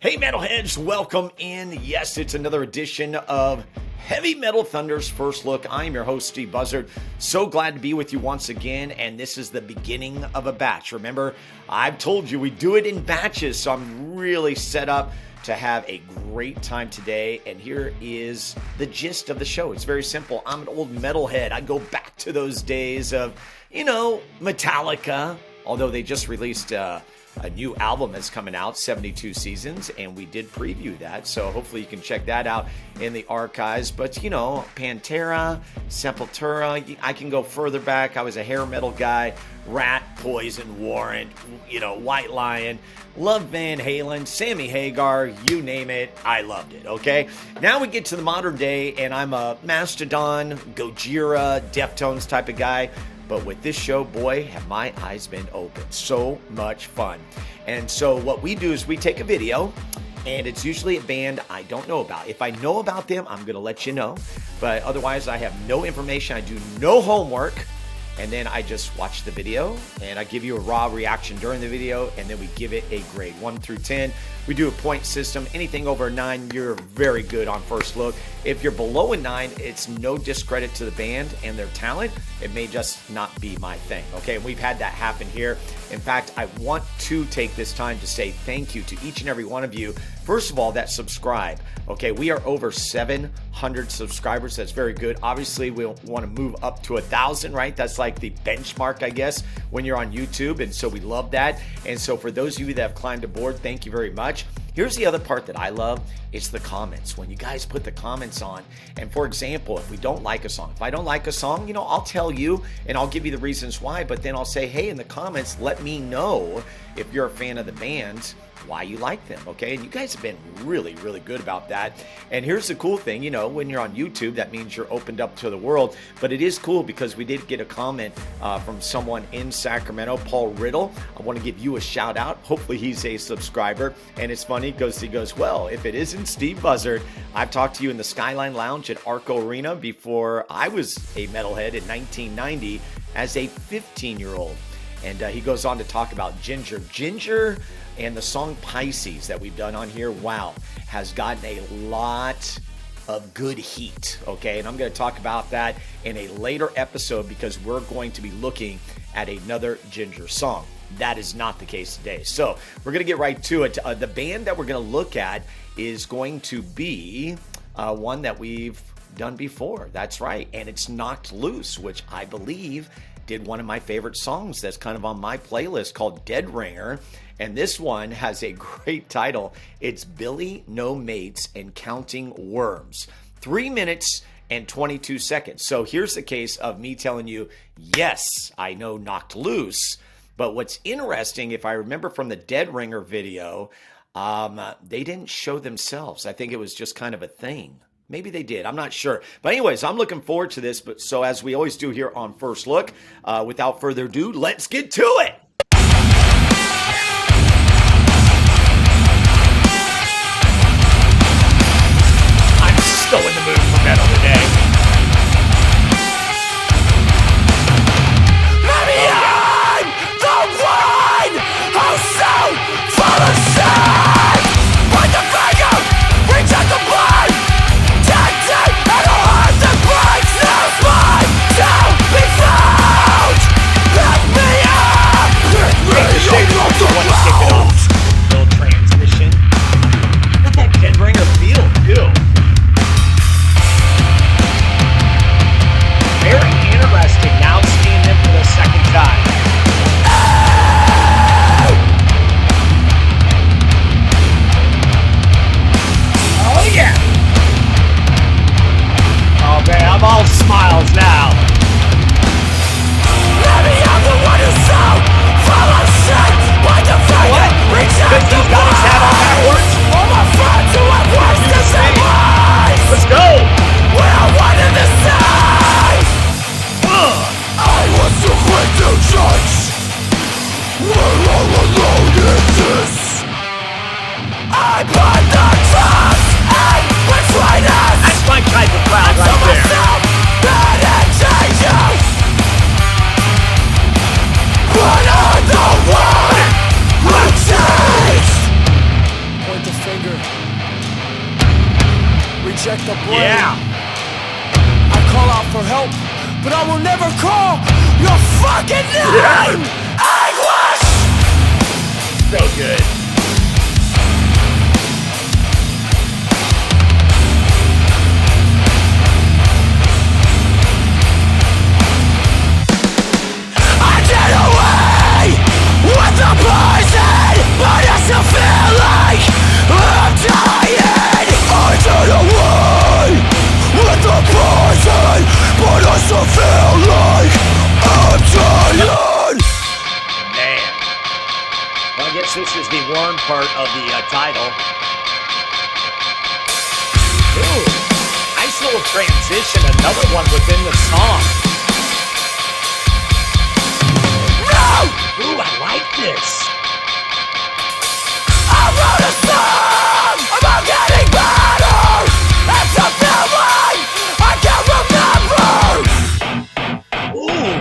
Hey Metalheads, welcome in. Yes, it's another edition of Heavy Metal Thunder's First Look. I'm your host, Steve Buzzard. So glad to be with you once again, and this is the beginning of a batch. Remember, I've told you we do it in batches, so I'm really set up to have a great time today, and here is the gist of the show. It's very simple. I'm an old metalhead. I go back to those days of, Metallica, although they just released a new album that's coming out, 72 Seasons, and we did preview that, so hopefully you can check that out in the archives. But, Pantera, Sepultura, I can go further back. I was a hair metal guy, Rat, Poison, Warrant, White Lion, loved Van Halen, Sammy Hagar, you name it, I loved it, okay? Now we get to the modern day, and I'm a Mastodon, Gojira, Deftones type of guy. But with this show, boy, have my eyes been open. So much fun. And so what we do is we take a video, and it's usually a band I don't know about. If I know about them, I'm going to let you know. But otherwise, I have no information. I do no homework. And then I just watch the video, and I give you a raw reaction during the video, and then we give it a grade, 1 through 10. We do a point system. Anything over a 9, you're very good on first look. If you're below a 9, it's no discredit to the band and their talent. It may just not be my thing, okay? And we've had that happen here. In fact, I want to take this time to say thank you to each and every one of you. First of all, that subscribe, okay? We are over 700 subscribers. That's very good. Obviously, we want to move up to 1,000, right? That's like the benchmark, I guess, when you're on YouTube. And so we love that. And so for those of you that have climbed aboard, thank you very much. Here's the other part that I love. It's the comments. When you guys put the comments on, and for example, if we don't like a song, if I don't like a song, I'll tell you and I'll give you the reasons why, but then I'll say, hey, in the comments, let me know if you're a fan of the band, why you like them, okay? And you guys have been really, really good about that. And here's the cool thing, when you're on YouTube, that means you're opened up to the world. But it is cool because we did get a comment from someone in Sacramento, Paul Riddle. I want to give you a shout out. Hopefully he's a subscriber. And it's funny because he goes, well, if it isn't Steve Buzzard, I've talked to you in the Skyline Lounge at Arco Arena before I was a metalhead in 1990 as a 15-year-old. And he goes on to talk about Ginger. Ginger and the song Pisces that we've done on here, wow, has gotten a lot of good heat, okay? And I'm going to talk about that in a later episode because we're going to be looking at another Ginger song. That is not the case today. So we're going to get right to it. The band that we're going to look at is going to be one that we've done before. That's right. And it's Knocked Loose, which I believe did one of my favorite songs that's kind of on my playlist called Dead Ringer. And this one has a great title. It's Billy No Mates and Counting Worms. 3 minutes and 22 seconds. So here's the case of me telling you, yes, I know Knocked Loose. But what's interesting, if I remember from the Dead Ringer video, they didn't show themselves. I think it was just kind of a thing. Maybe they did. I'm not sure. But anyways, I'm looking forward to this. But so as we always do here on First Look, without further ado, let's get to it. I'm so in the mood for metal today. Maybe I'm the one who soon for the sun. Point the finger, reach out the blood. Little transition. Got that Dead Ringer feel too. Very interesting. Now seeing them for the second time. Oh yeah. Oh man, I'm all smiles now. Maybe I'm the one who's so full of shit. Why the fuck? What? Because he's got his hat on backwards. All my friends who have wasted their lives. Let's go. We're all one in the same. I was too quick to judge. We're all alone in this. I put the trust in between us. That's my type of crowd right there. But I'm the one who changed. Point the finger. Reject the blame. Yeah. I call out for help, but I will never call your fucking name! Anguish! So good. I get away with the poison, but I still feel like I'm dying. I get away with the poison, but I still feel like I'm dying. Man. Well, I guess this is the worm part of the title. Ooh, nice little transition. Another one within the song. Ooh, I like this. I wrote a song about getting better. It's a feeling I can't remember. Ooh,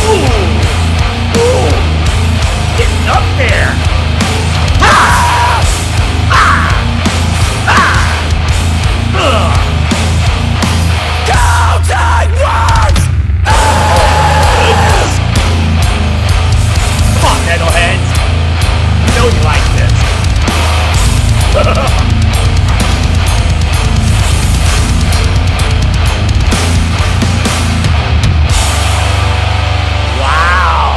Ooh, ooh, getting up there. counting words. Come on, metalheads. You know you like this. Wow.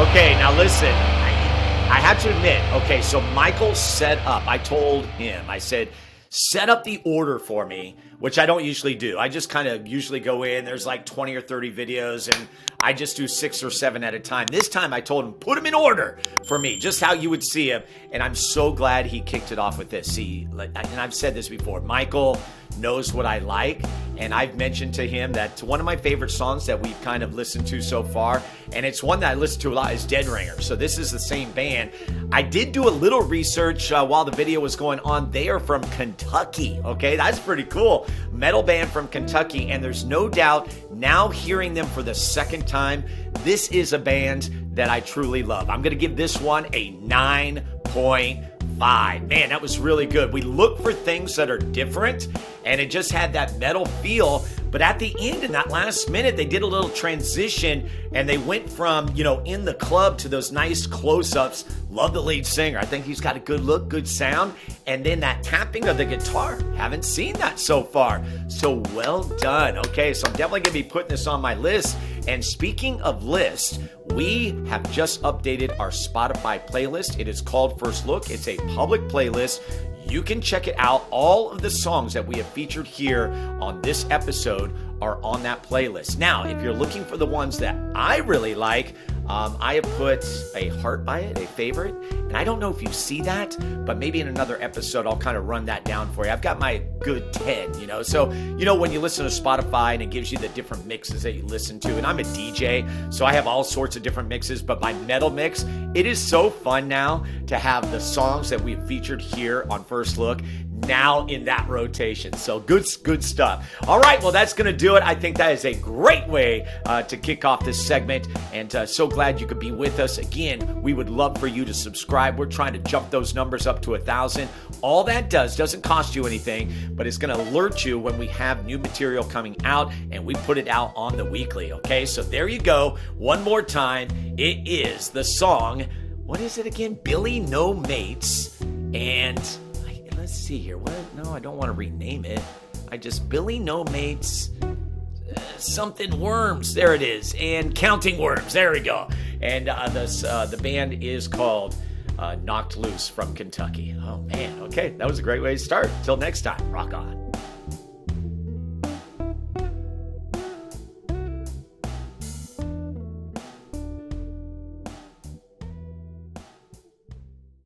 Okay, now listen. I have to admit, okay, so Michael set up. I told him, I said, set up the order for me, which I don't usually do. I just kind of usually go in, there's like 20 or 30 videos, and I just do 6 or 7 at a time. This time I told him, put them in order for me, just how you would see him. And I'm so glad he kicked it off with this. See, and I've said this before, Michael knows what I like, and I've mentioned to him that one of my favorite songs that we've kind of listened to so far, and it's one that I listen to a lot, is Dead Ringer. So this is the same band. I did do a little research while the video was going on. They are from Kentucky, okay? That's pretty cool. Metal band from Kentucky, and there's no doubt, now hearing them for the second time, this is a band that I truly love. I'm going to give this one a 9.5. Man, that was really good. We look for things that are different, and it just had that metal feel. But at the end, in that last minute, they did a little transition, and they went from, in the club to those nice close-ups. Love the lead singer. I think he's got a good look, good sound. And then that tapping of the guitar. Haven't seen that so far. So well done. Okay, so I'm definitely going to be putting this on my list. And speaking of lists, we have just updated our Spotify playlist. It is called First Look. It's a public playlist. You can check it out. All of the songs that we have featured here on this episode are on that playlist. Now, if you're looking for the ones that I really like, I have put a heart by it, a favorite. And I don't know if you see that, but maybe in another episode, I'll kind of run that down for you. I've got my good 10, So, when you listen to Spotify and it gives you the different mixes that you listen to, and I'm a DJ, so I have all sorts of different mixes, but my metal mix, it is so fun now to have the songs that we've featured here on First Look now in that rotation. So good stuff. All right, well, that's going to do it. I think that is a great way to kick off this segment, and so glad you could be with us. Again, we would love for you to subscribe. We're trying to jump those numbers up to 1,000. All that doesn't cost you anything, but it's going to alert you when we have new material coming out, and we put it out on the weekly, okay? So there you go. One more time, it is the song, what is it again? Billy No Mates, and let's see here. What? No, I don't want to rename it. Billy No Mates, something Worms. There it is. And Counting Worms. There we go. And the band is called Knocked Loose from Kentucky. Oh, man. Okay, that was a great way to start. Till next time, rock on.